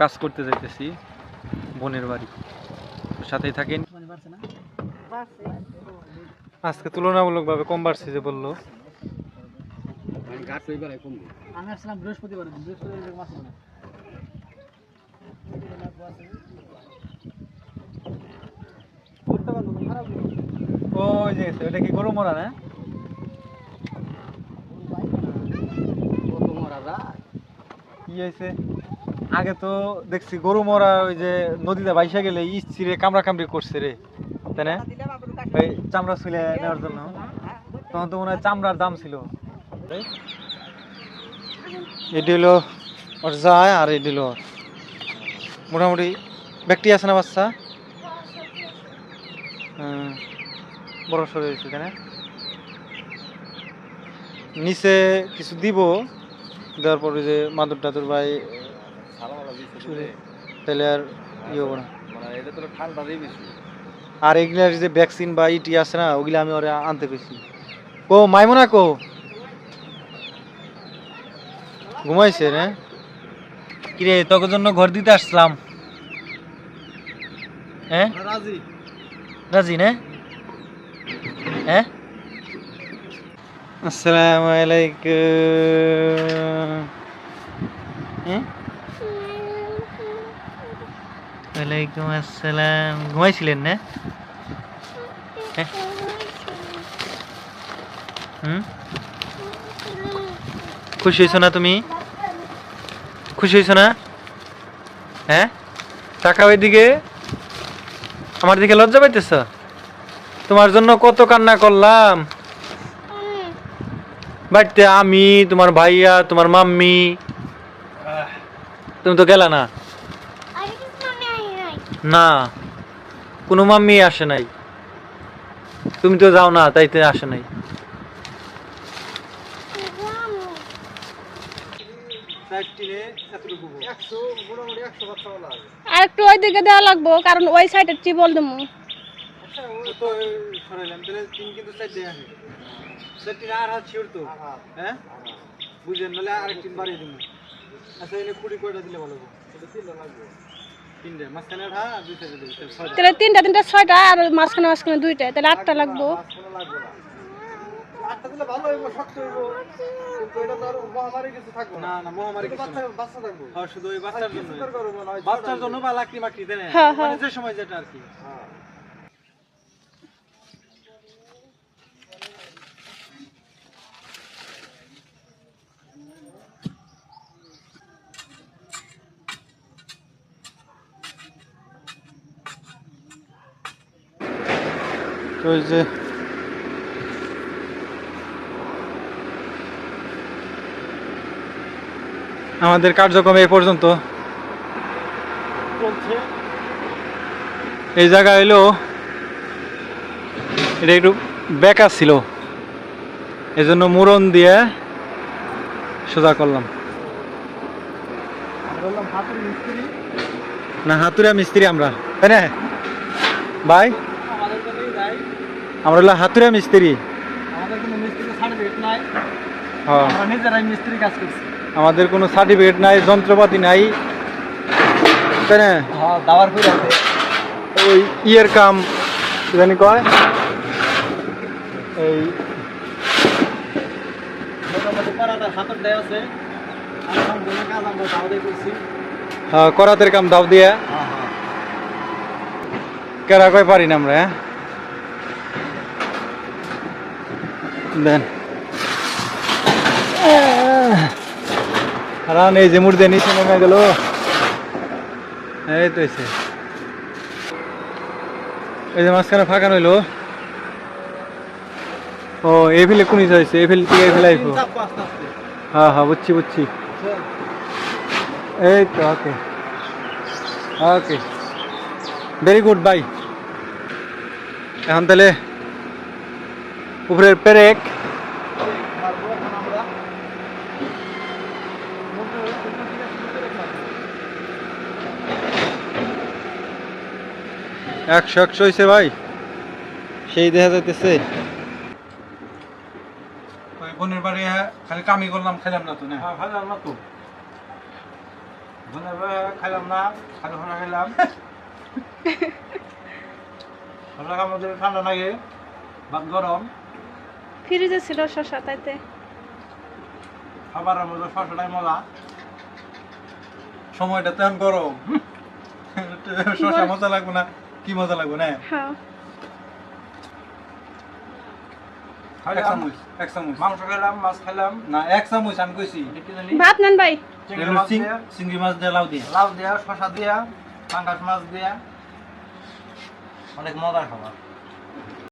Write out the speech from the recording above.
কাজ করতে যাইতেছি বোনের বাড়ি, সাথেই থাকেন। আজকে তুলনামূলকভাবে কম বাড়ছে যে বললো। আমি আসলাম বৃহস্পতিবার, ওই যে এটা কি গরু মরা না? কি হয়েছে? আগে তো দেখছি গরু মরা ওই যে নদীতে বাইসা গেলে ইস্ত্রি কামড়া কামড়ি করছে রে, তাই না? ওই চামড়া ছুলে নেওয়ার জন্য তখন তো মনে হয় চামড়ার দাম ছিল। এটি হলো ওর যায় আর এটি হলো মোটামুটি ব্যক্তি আছে না বাচ্চা, বড় সরে হয়েছে এখানে। নিচে কিছু দিব, দেওয়ার পরে যে মাদুর টাদুর ভাই তাহলে আর ইয়ে হবো না। আর এগুলার যে ভ্যাকসিন বা ইটি আছে না, ওগুলা আমি ওরা আনতে পেরেছি। কো মাইমুনা কো ঘুমাইছে রে? কিরে তোর জন্য ঘর দিতে আসলাম। হ্যাঁ রাজি রাজি না? হ্যাঁ আসসালামু আলাইকুম। ওয়ালাইকুম আসসালাম। ঘুমাইছিলেন না? খুশি হয়েছো না তুমি? খুশি হয়েছো না? হ্যাঁ টাকা ওইদিকে আমার দিকে লজ্জা পাইতেছ? তোমার জন্য কত কান্না করলাম বাড়িতে, আমি তোমার ভাইয়া তোমার মাম্মি, তুমি তো গেলা না। না কোনো মাম্মি আসে নাই, তুমি তো যাও না তাইতে আসে নাই। আর একটু ওই দিকে দেওয়া লাগবো, কারণ ওই সাইডে টিবল দেবো। বুঝলেন নাহলে আরেকদিন বাড়িয়ে দিন। আচ্ছা এনে কুড়ি কয়টা দিলে ভালো হবে? তিনটে মাঝখানে তাহলে তিনটা তিনটা ছয়টা, আর মাঝখানে মাঝখানে দুইটা, তাহলে আটটা লাগবো। আটটা দিলে ভালো হইব, শক্ত হইব, কিন্তু এটা তো আর মহামারী কিছু থাকবে না। না মহামারী কিছু বাচ্চা থাকবো। হ্যাঁ শুধু ওই বাচ্চার জন্য, বাচ্চার জন্য বা লাকড়ি মাকড়ি দেন মানে যে সময় যেটা আর কি। ওই যে আমাদের কার্যক্রম এই পর্যন্ত এই জায়গা হইলো এটা একটু বেকার ছিল, এই জন্য মুরন দিয়ে সোজা করলাম। না হাতুড়া মিস্ত্রি আমরা, তাই না ভাই? আমরা হলো হাতুড়া মিস্ত্রি। আমাদের কোনো মিস্ত্রি সার্টিফিকেট নাই, হ্যাঁ আমরা নিজেরাই মিস্ত্রি কাজ করছি। আমাদের কোনো সার্টিফিকেট নাই, যন্ত্রপাতি নাই, তাই না? হ্যাঁ দাওয়ার করে আছে ওই ইয়ের কাম জানি কয় এই মোটামুটি করাটা হাতের দেয় আছে। কাজ আমরা দাওয়াই করছি। করাতের কাম দাও দিয়া হ্যাঁ হ্যাঁ কেরা কয় পারি না আমরা। হ্যাঁ দেন রান এই যে মুড় দিয়ে নিচে নেমে গেল। এই তো এই যে মাঝখানে ফাঁকা নইলো। ও এই ফেলে কোন হয়েছে, এই ফেলে থেকে এই ফেলে আইবো। হ্যাঁ হ্যাঁ বুঝছি বুঝছি। এই তো ওকে ওকে ভেরি গুড বাই। এখন তাহলে উপরের পেরেক একশো একশো হয়েছে ভাই, সেই দেখা যাইতেছে। বোনের বাড়ি খালি কামি করলাম, খাইলাম না তো না? খাইলাম না তো। খাইলাম না, খালি খানা খাইলাম। খানা খাওয়ার মধ্যে ঠান্ডা লাগে, ভাত গরম, ফ্রিজে ছিল শশা তাইতে। খাবারের মধ্যে শসাটাই মজা। সময়টা তেমন গরম শশা মজা লাগবে না, কি মজা লাগবে না? হ্যাঁ এক চামচ মাংস খেলাম, মাছ খেলাম, না, এক চামচ আমি কইছি। কি জানি ভাত নেন ভাই। চিংড়ি মাছ দিয়া, চিংড়ি মাছ দিয়ে লাউ দিয়ে। লাউ দিয়া, শসা দিয়া, পাঙ্গাস মাছ দিয়া, অনেক মজার খাবার।